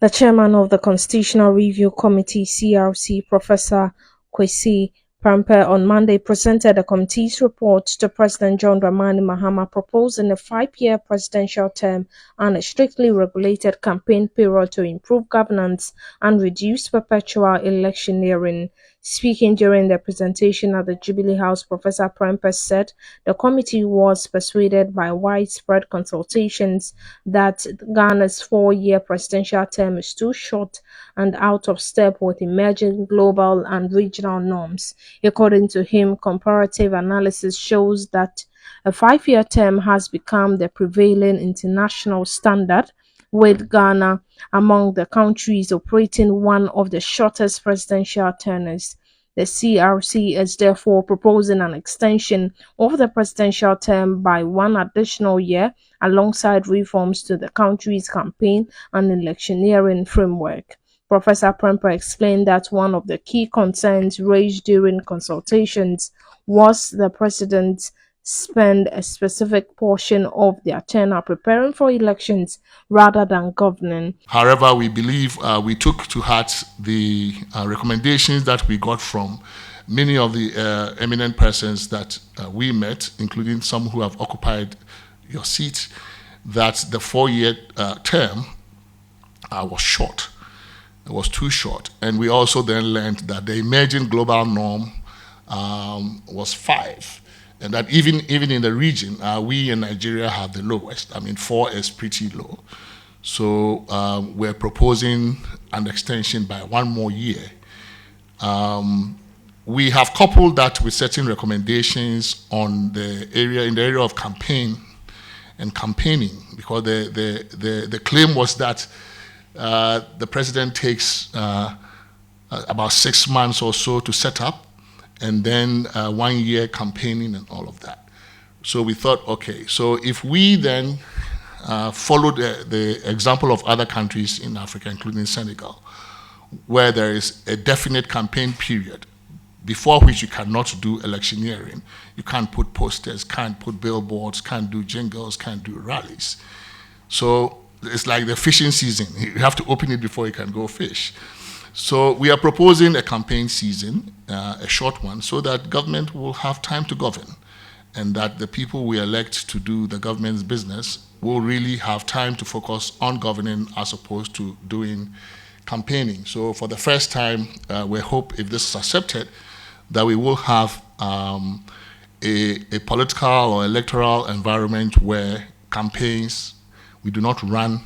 The chairman of the Constitutional Review Committee (CRC), Professor Kwesi Prempeh, on Monday presented the committee's report to President John Dramani Mahama proposing a 5-year presidential term and a strictly regulated campaign period to improve governance and reduce perpetual electioneering. Speaking during the presentation at the Jubilee House, Professor Prempeh said the committee was persuaded by widespread consultations that Ghana's 4-year presidential term is too short and out of step with emerging global and regional norms. According to him, comparative analysis shows that a 5-year term has become the prevailing international standard, with Ghana among the countries operating one of the shortest presidential tenures. The CRC is therefore proposing an extension of the presidential term by one additional year alongside reforms to the country's campaign and electioneering framework. Professor Prempeh explained that one of the key concerns raised during consultations was the president spend a specific portion of their tenure preparing for elections rather than governing. However, we believe we took to heart the recommendations that we got from many of the eminent persons that we met, including some who have occupied your seat, that the 4-year term was short. It was too short. And we also then learned that the emerging global norm was 5. And that even in the region, we in Nigeria have the lowest. I mean, 4 is pretty low. So we're proposing an extension by 1 more year. We have coupled that with certain recommendations on the area of campaign and campaigning, because the claim was that the president takes about 6 months or so to set up, and then 1 year campaigning and all of that. So we thought, okay, so if we then follow the example of other countries in Africa, including Senegal, where there is a definite campaign period before which you cannot do electioneering. You can't put posters, can't put billboards, can't do jingles, can't do rallies. So it's like the fishing season. You have to open it before you can go fish. So we are proposing a campaign season, a short one, so that government will have time to govern, and that the people we elect to do the government's business will really have time to focus on governing as opposed to doing campaigning. So for the first time, we hope, if this is accepted, that we will have a political or electoral environment where campaigns, we do not run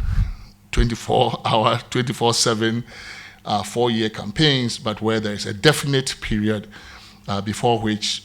24-hour, 24/7 4-year campaigns, but where there is a definite period before which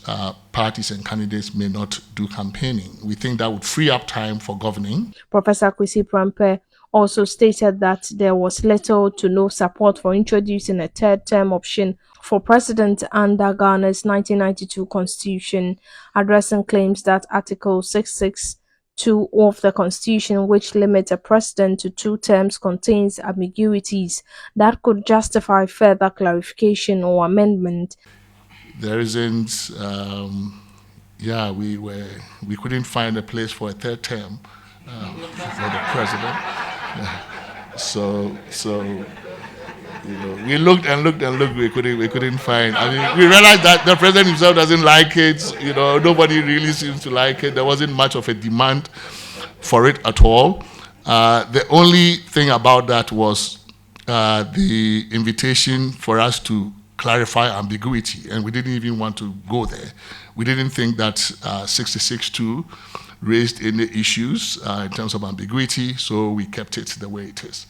parties and candidates may not do campaigning. We think that would free up time for governing. Professor Kwesi Prempeh also stated that there was little to no support for introducing a 3rd term option for president under Ghana's 1992 constitution, addressing claims that Article 662 of the constitution, which limits a president to 2 terms, contains ambiguities that could justify further clarification or amendment. There isn't, we couldn't find a place for a 3rd term for the president. So we looked and looked and looked. We couldn't find. I mean, we realized that the president himself doesn't like it. Nobody really seems to like it. There wasn't much of a demand for it at all. The only thing about that was the invitation for us to clarify ambiguity, and we didn't even want to go there. We didn't think that 66.2 raised any issues in terms of ambiguity, so we kept it the way it is.